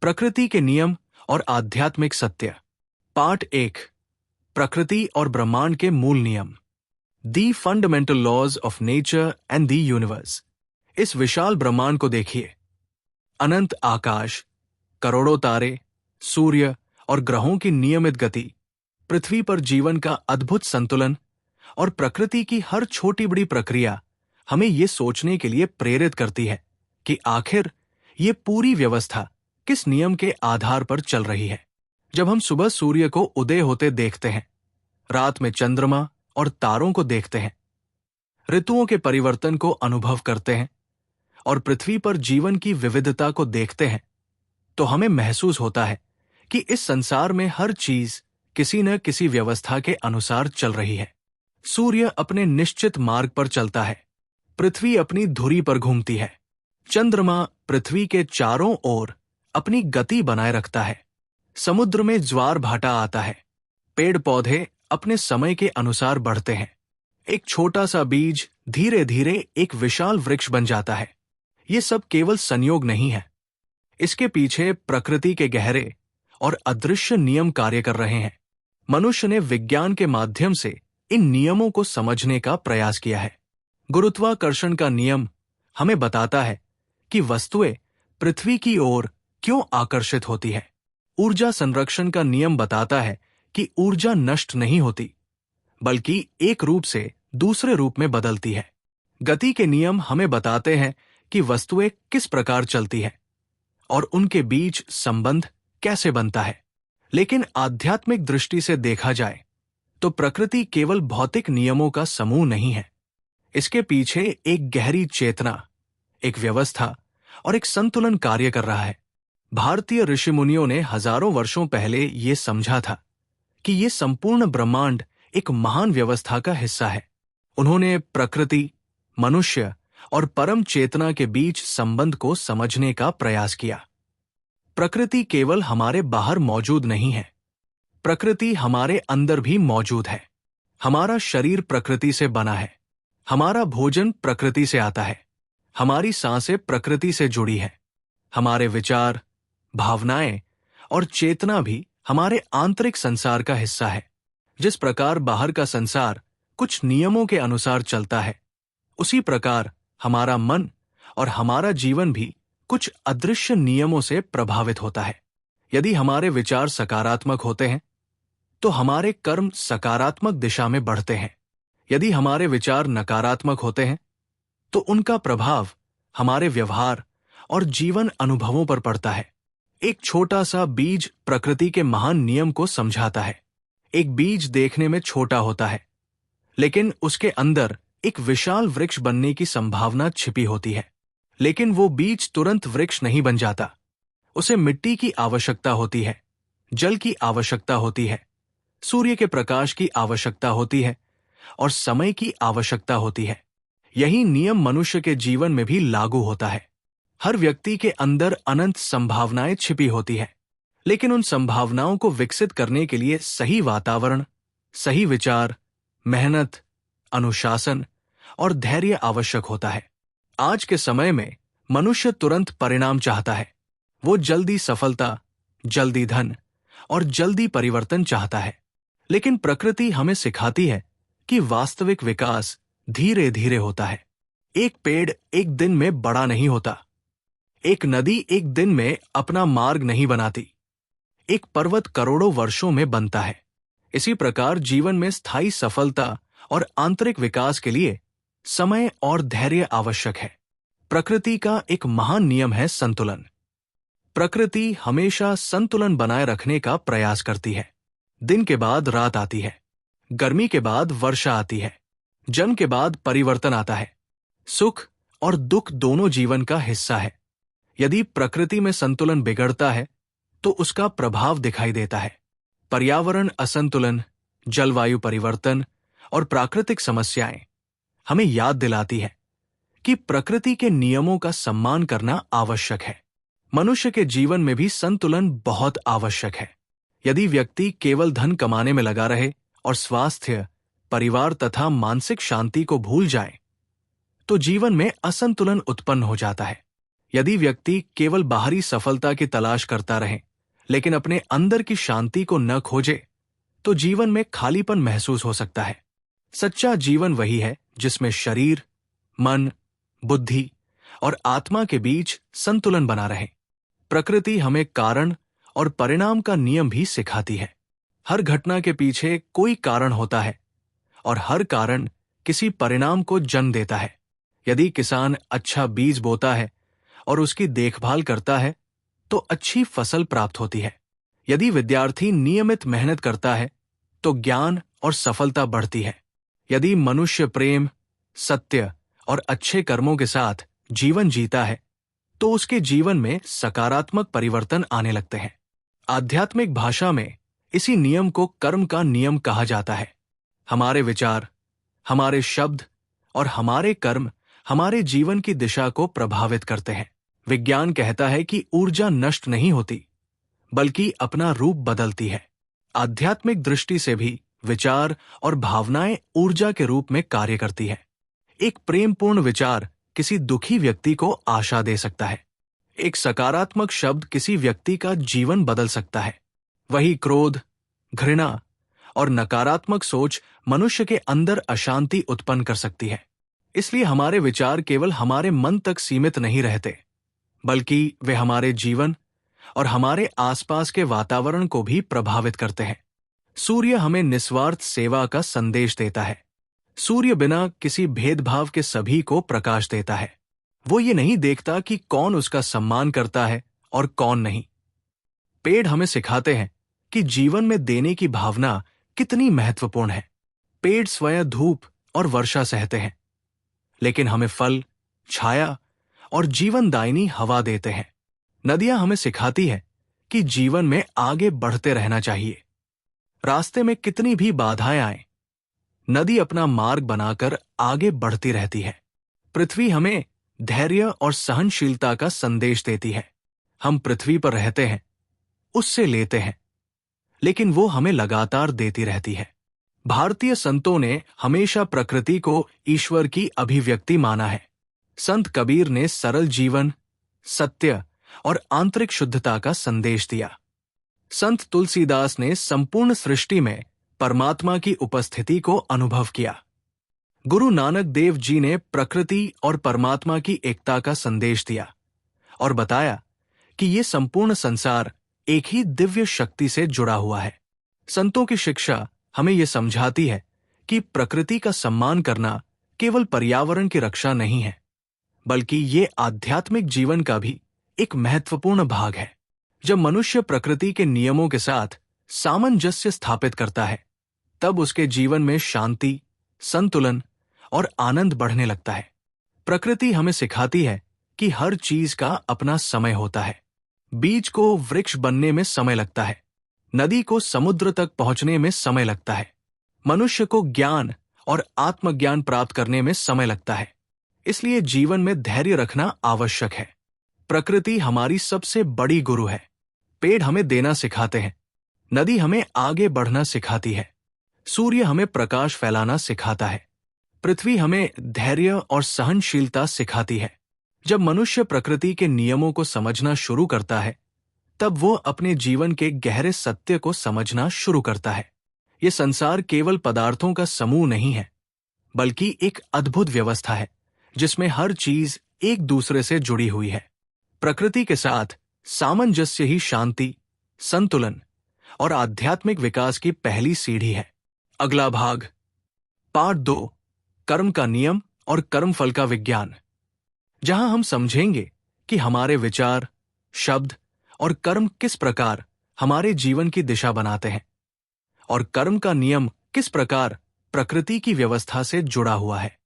प्रकृति के नियम और आध्यात्मिक सत्य। पार्ट 1। प्रकृति और ब्रह्मांड के मूल नियम। The fundamental laws of nature and the universe. इस विशाल ब्रह्मांड को देखिए। अनंत आकाश, करोड़ों तारे, सूर्य और ग्रहों की नियमित गति, पृथ्वी पर जीवन का अद्भुत संतुलन और प्रकृति की हर छोटी बड़ी प्रक्रिया हमें ये सोचने के लिए प्रेरित करती है कि आखिर ये पूरी व्यवस्था किस नियम के आधार पर चल रही है। जब हम सुबह सूर्य को उदय होते देखते हैं, रात में चंद्रमा और तारों को देखते हैं, ऋतुओं के परिवर्तन को अनुभव करते हैं और पृथ्वी पर जीवन की विविधता को देखते हैं, तो हमें महसूस होता है कि इस संसार में हर चीज किसी न किसी व्यवस्था के अनुसार चल रही है। सूर्य अपने निश्चित मार्ग पर चलता है, पृथ्वी अपनी धुरी पर घूमती है, चंद्रमा पृथ्वी के चारों ओर अपनी गति बनाए रखता है, समुद्र में ज्वार भाटा आता है, पेड़ पौधे अपने समय के अनुसार बढ़ते हैं, एक छोटा सा बीज धीरे धीरे एक विशाल वृक्ष बन जाता है। ये सब केवल संयोग नहीं है, इसके पीछे प्रकृति के गहरे और अदृश्य नियम कार्य कर रहे हैं। मनुष्य ने विज्ञान के माध्यम से इन नियमों को समझने का प्रयास किया है। गुरुत्वाकर्षण का नियम हमें बताता है कि वस्तुएं पृथ्वी की ओर क्यों आकर्षित होती है। ऊर्जा संरक्षण का नियम बताता है कि ऊर्जा नष्ट नहीं होती, बल्कि एक रूप से दूसरे रूप में बदलती है। गति के नियम हमें बताते हैं कि वस्तुएं किस प्रकार चलती है और उनके बीच संबंध कैसे बनता है। लेकिन आध्यात्मिक दृष्टि से देखा जाए तो प्रकृति केवल भौतिक नियमों का समूह नहीं है। इसके पीछे एक गहरी चेतना, एक व्यवस्था और एक संतुलन कार्य कर रहा है। भारतीय ऋषि मुनियों ने हजारों वर्षों पहले ये समझा था कि ये संपूर्ण ब्रह्मांड एक महान व्यवस्था का हिस्सा है। उन्होंने प्रकृति, मनुष्य और परम चेतना के बीच संबंध को समझने का प्रयास किया। प्रकृति केवल हमारे बाहर मौजूद नहीं है, प्रकृति हमारे अंदर भी मौजूद है। हमारा शरीर प्रकृति से बना है, हमारा भोजन प्रकृति से आता है, हमारी सांसें प्रकृति से जुड़ी है, हमारे विचार, भावनाएं और चेतना भी हमारे आंतरिक संसार का हिस्सा है। जिस प्रकार बाहर का संसार कुछ नियमों के अनुसार चलता है, उसी प्रकार हमारा मन और हमारा जीवन भी कुछ अदृश्य नियमों से प्रभावित होता है। यदि हमारे विचार सकारात्मक होते हैं तो हमारे कर्म सकारात्मक दिशा में बढ़ते हैं। यदि हमारे विचार नकारात्मक होते हैं तो उनका प्रभाव हमारे व्यवहार और जीवन अनुभवों पर पड़ता है। एक छोटा सा बीज प्रकृति के महान नियम को समझाता है। एक बीज देखने में छोटा होता है, लेकिन उसके अंदर एक विशाल वृक्ष बनने की संभावना छिपी होती है। लेकिन वो बीज तुरंत वृक्ष नहीं बन जाता। उसे मिट्टी की आवश्यकता होती है, जल की आवश्यकता होती है, सूर्य के प्रकाश की आवश्यकता होती है और समय की आवश्यकता होती है। यही नियम मनुष्य के जीवन में भी लागू होता है। हर व्यक्ति के अंदर अनंत संभावनाएं छिपी होती है, लेकिन उन संभावनाओं को विकसित करने के लिए सही वातावरण, सही विचार, मेहनत, अनुशासन और धैर्य आवश्यक होता है। आज के समय में मनुष्य तुरंत परिणाम चाहता है। वो जल्दी सफलता, जल्दी धन और जल्दी परिवर्तन चाहता है। लेकिन प्रकृति हमें सिखाती है कि वास्तविक विकास धीरे धीरे होता है। एक पेड़ एक दिन में बड़ा नहीं होता, एक नदी एक दिन में अपना मार्ग नहीं बनाती, एक पर्वत करोड़ों वर्षों में बनता है। इसी प्रकार जीवन में स्थायी सफलता और आंतरिक विकास के लिए समय और धैर्य आवश्यक है। प्रकृति का एक महान नियम है संतुलन। प्रकृति हमेशा संतुलन बनाए रखने का प्रयास करती है। दिन के बाद रात आती है, गर्मी के बाद वर्षा आती है, जन्म के बाद परिवर्तन आता है। सुख और दुख दोनों जीवन का हिस्सा है। यदि प्रकृति में संतुलन बिगड़ता है तो उसका प्रभाव दिखाई देता है। पर्यावरण असंतुलन, जलवायु परिवर्तन और प्राकृतिक समस्याएं हमें याद दिलाती है कि प्रकृति के नियमों का सम्मान करना आवश्यक है। मनुष्य के जीवन में भी संतुलन बहुत आवश्यक है। यदि व्यक्ति केवल धन कमाने में लगा रहे और स्वास्थ्य, परिवार तथा मानसिक शांति को भूल जाए, तो जीवन में असंतुलन उत्पन्न हो जाता है। यदि व्यक्ति केवल बाहरी सफलता की तलाश करता रहे लेकिन अपने अंदर की शांति को न खोजे तो जीवन में खालीपन महसूस हो सकता है। सच्चा जीवन वही है जिसमें शरीर, मन, बुद्धि और आत्मा के बीच संतुलन बना रहे। प्रकृति हमें कारण और परिणाम का नियम भी सिखाती है। हर घटना के पीछे कोई कारण होता है और हर कारण किसी परिणाम को जन्म देता है। यदि किसान अच्छा बीज बोता है और उसकी देखभाल करता है तो अच्छी फसल प्राप्त होती है। यदि विद्यार्थी नियमित मेहनत करता है तो ज्ञान और सफलता बढ़ती है। यदि मनुष्य प्रेम, सत्य और अच्छे कर्मों के साथ जीवन जीता है तो उसके जीवन में सकारात्मक परिवर्तन आने लगते हैं। आध्यात्मिक भाषा में इसी नियम को कर्म का नियम कहा जाता है। हमारे विचार, हमारे शब्द और हमारे कर्म हमारे जीवन की दिशा को प्रभावित करते हैं। विज्ञान कहता है कि ऊर्जा नष्ट नहीं होती बल्कि अपना रूप बदलती है। आध्यात्मिक दृष्टि से भी विचार और भावनाएं ऊर्जा के रूप में कार्य करती है। एक प्रेमपूर्ण विचार किसी दुखी व्यक्ति को आशा दे सकता है। एक सकारात्मक शब्द किसी व्यक्ति का जीवन बदल सकता है। वही क्रोध, घृणा और नकारात्मक सोच मनुष्य के अंदर अशांति उत्पन्न कर सकती है। इसलिए हमारे विचार केवल हमारे मन तक सीमित नहीं रहते बल्कि वे हमारे जीवन और हमारे आसपास के वातावरण को भी प्रभावित करते हैं। सूर्य हमें निस्वार्थ सेवा का संदेश देता है। सूर्य बिना किसी भेदभाव के सभी को प्रकाश देता है। वो ये नहीं देखता कि कौन उसका सम्मान करता है और कौन नहीं। पेड़ हमें सिखाते हैं कि जीवन में देने की भावना कितनी महत्वपूर्ण है। पेड़ स्वयं धूप और वर्षा सहते हैं लेकिन हमें फल, छाया और जीवनदायिनी हवा देते हैं। नदियां हमें सिखाती है कि जीवन में आगे बढ़ते रहना चाहिए। रास्ते में कितनी भी बाधाएं आए, नदी अपना मार्ग बनाकर आगे बढ़ती रहती है। पृथ्वी हमें धैर्य और सहनशीलता का संदेश देती है। हम पृथ्वी पर रहते हैं, उससे लेते हैं, लेकिन वो हमें लगातार देती रहती है। भारतीय संतों ने हमेशा प्रकृति को ईश्वर की अभिव्यक्ति माना है। संत कबीर ने सरल जीवन, सत्य और आंतरिक शुद्धता का संदेश दिया। संत तुलसीदास ने संपूर्ण सृष्टि में परमात्मा की उपस्थिति को अनुभव किया। गुरु नानक देव जी ने प्रकृति और परमात्मा की एकता का संदेश दिया और बताया कि ये संपूर्ण संसार एक ही दिव्य शक्ति से जुड़ा हुआ है। संतों की शिक्षा हमें ये समझाती है कि प्रकृति का सम्मान करना केवल पर्यावरण की रक्षा नहीं है बल्कि ये आध्यात्मिक जीवन का भी एक महत्वपूर्ण भाग है। जब मनुष्य प्रकृति के नियमों के साथ सामंजस्य स्थापित करता है तब उसके जीवन में शांति, संतुलन और आनंद बढ़ने लगता है। प्रकृति हमें सिखाती है कि हर चीज का अपना समय होता है। बीज को वृक्ष बनने में समय लगता है, नदी को समुद्र तक पहुंचने में समय लगता है, मनुष्य को ज्ञान और आत्मज्ञान प्राप्त करने में समय लगता है। इसलिए जीवन में धैर्य रखना आवश्यक है। प्रकृति हमारी सबसे बड़ी गुरु है। पेड़ हमें देना सिखाते हैं, नदी हमें आगे बढ़ना सिखाती है, सूर्य हमें प्रकाश फैलाना सिखाता है, पृथ्वी हमें धैर्य और सहनशीलता सिखाती है। जब मनुष्य प्रकृति के नियमों को समझना शुरू करता है तब वो अपने जीवन के गहरे सत्य को समझना शुरू करता है। ये संसार केवल पदार्थों का समूह नहीं है बल्कि एक अद्भुत व्यवस्था है जिसमें हर चीज एक दूसरे से जुड़ी हुई है। प्रकृति के साथ सामंजस्य ही शांति, संतुलन और आध्यात्मिक विकास की पहली सीढ़ी है। अगला भाग, पार्ट 2, कर्म का नियम और कर्मफल का विज्ञान, जहां हम समझेंगे कि हमारे विचार, शब्द और कर्म किस प्रकार हमारे जीवन की दिशा बनाते हैं और कर्म का नियम किस प्रकार प्रकृति की व्यवस्था से जुड़ा हुआ है।